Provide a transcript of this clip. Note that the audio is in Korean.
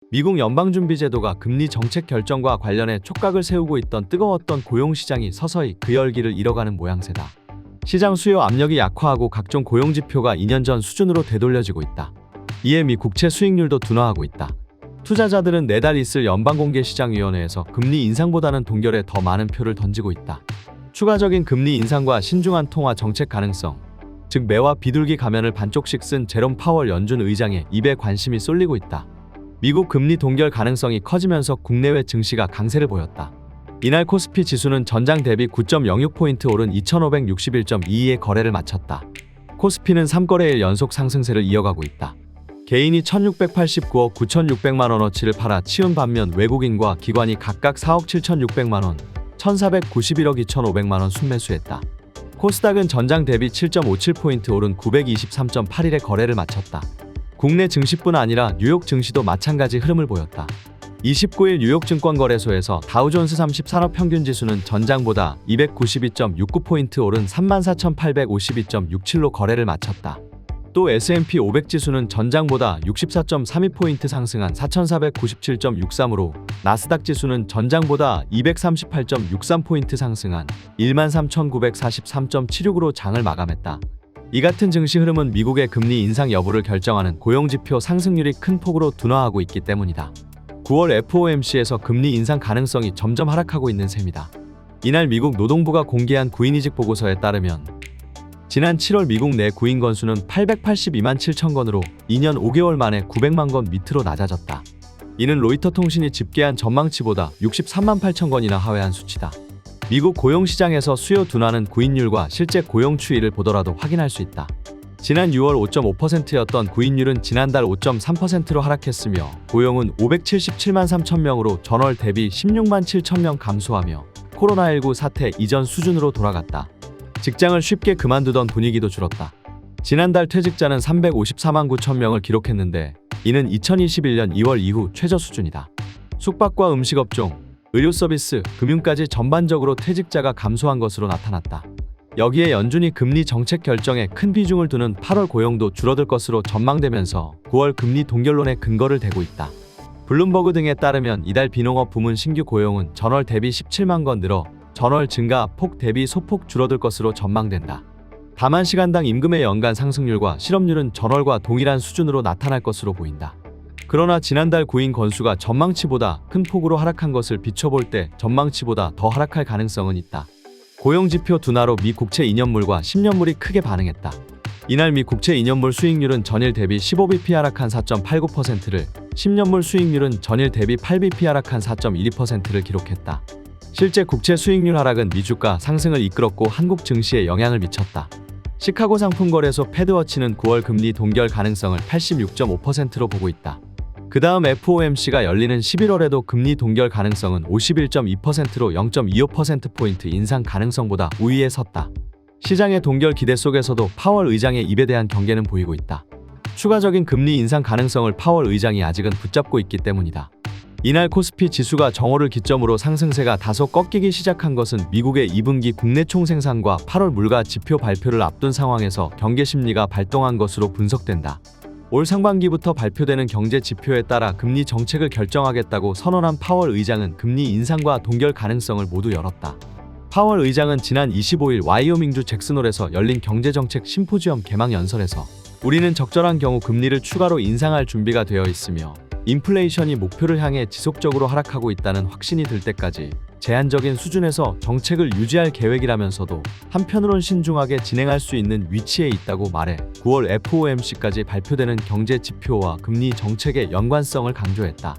미국 연방준비제도가 금리 정책 결정과 관련해 촉각을 세우고 있던 뜨거웠던 고용시장이 서서히 그 열기를 잃어가는 모양새다. 시장 수요 압력이 약화하고 각종 고용지표가 2년 전 수준으로 되돌려지고 있다. 이에 미 국채 수익률도 둔화하고 있다. 투자자들은 내달 있을 연방공개시장위원회에서 금리 인상보다는 동결에 더 많은 표를 던지고 있다. 추가적인 금리 인상과 신중한 통화 정책 가능성, 즉 매와 비둘기 가면을 반쪽씩 쓴 제롬 파월 연준 의장의 입에 관심이 쏠리고 있다. 미국 금리 동결 가능성이 커지면서 국내외 증시가 강세를 보였다. 이날 코스피 지수는 전장 대비 9.06포인트 오른 2561.22에 거래를 마쳤다. 코스피는 3거래일 연속 상승세를 이어가고 있다. 개인이 1689억 9600만 원어치를 팔아 치운 반면 외국인과 기관이 각각 4억 7600만 원, 1491억 2500만 원 순매수했다. 코스닥은 전장 대비 7.57포인트 오른 923.81에 거래를 마쳤다. 국내 증시뿐 아니라 뉴욕 증시도 마찬가지 흐름을 보였다. 29일 뉴욕 증권거래소에서 다우존스 30 산업평균지수는 전장보다 292.69포인트 오른 34,852.67로 거래를 마쳤다. 또 S&P 500지수는 전장보다 64.32포인트 상승한 4,497.63으로 나스닥 지수는 전장보다 238.63포인트 상승한 13,943.76으로 장을 마감했다. 이 같은 증시 흐름은 미국의 금리 인상 여부를 결정하는 고용지표 상승률이 큰 폭으로 둔화하고 있기 때문이다. 9월 FOMC에서 금리 인상 가능성이 점점 하락하고 있는 셈이다. 이날 미국 노동부가 공개한 구인이직 보고서에 따르면 지난 7월 미국 내 구인 건수는 882만 7천 건으로 2년 5개월 만에 900만 건 밑으로 낮아졌다. 이는 로이터 통신이 집계한 전망치보다 63만 8천 건이나 하회한 수치다. 미국 고용시장에서 수요 둔화는 구인율과 실제 고용 추이를 보더라도 확인할 수 있다. 지난 6월 5.5%였던 구인율은 지난달 5.3%로 하락했으며 고용은 577만 3천 명으로 전월 대비 16만 7천 명 감소하며 코로나19 사태 이전 수준으로 돌아갔다. 직장을 쉽게 그만두던 분위기도 줄었다. 지난달 퇴직자는 354만 9천 명을 기록했는데 이는 2021년 2월 이후 최저 수준이다. 숙박과 음식업종, 의료서비스, 금융까지 전반적으로 퇴직자가 감소한 것으로 나타났다. 여기에 연준이 금리 정책 결정에 큰 비중을 두는 8월 고용도 줄어들 것으로 전망되면서 9월 금리 동결론에 근거를 대고 있다. 블룸버그 등에 따르면 이달 비농업 부문 신규 고용은 전월 대비 17만 건 늘어 전월 증가 폭 대비 소폭 줄어들 것으로 전망된다. 다만 시간당 임금의 연간 상승률과 실업률은 전월과 동일한 수준으로 나타날 것으로 보인다. 그러나 지난달 구인 건수가 전망치보다 큰 폭으로 하락한 것을 비춰볼 때 전망치보다 더 하락할 가능성은 있다. 고용지표 둔화로 미 국채 2년물과 10년물이 크게 반응했다. 이날 미 국채 2년물 수익률은 전일 대비 15bp 하락한 4.89%를, 10년물 수익률은 전일 대비 8bp 하락한 4.12%를 기록했다. 실제 국채 수익률 하락은 미주가 상승을 이끌었고 한국 증시에 영향을 미쳤다. 시카고 상품거래소 패드워치는 9월 금리 동결 가능성을 86.5%로 보고 있다. 그 다음 FOMC가 열리는 11월에도 금리 동결 가능성은 51.2%로 0.25%포인트 인상 가능성보다 우위에 섰다. 시장의 동결 기대 속에서도 파월 의장의 입에 대한 경계는 보이고 있다. 추가적인 금리 인상 가능성을 파월 의장이 아직은 붙잡고 있기 때문이다. 이날 코스피 지수가 정오를 기점으로 상승세가 다소 꺾이기 시작한 것은 미국의 2분기 국내 총생산과 8월 물가 지표 발표를 앞둔 상황에서 경계 심리가 발동한 것으로 분석된다. 올 상반기부터 발표되는 경제 지표에 따라 금리 정책을 결정하겠다고 선언한 파월 의장은 금리 인상과 동결 가능성을 모두 열었다. 파월 의장은 지난 25일 와이오밍주 잭슨홀에서 열린 경제정책 심포지엄 개막 연설에서 우리는 적절한 경우 금리를 추가로 인상할 준비가 되어 있으며 인플레이션이 목표를 향해 지속적으로 하락하고 있다는 확신이 들 때까지 제한적인 수준에서 정책을 유지할 계획이라면서도 한편으론 신중하게 진행할 수 있는 위치에 있다고 말해 9월 FOMC까지 발표되는 경제 지표와 금리 정책의 연관성을 강조했다.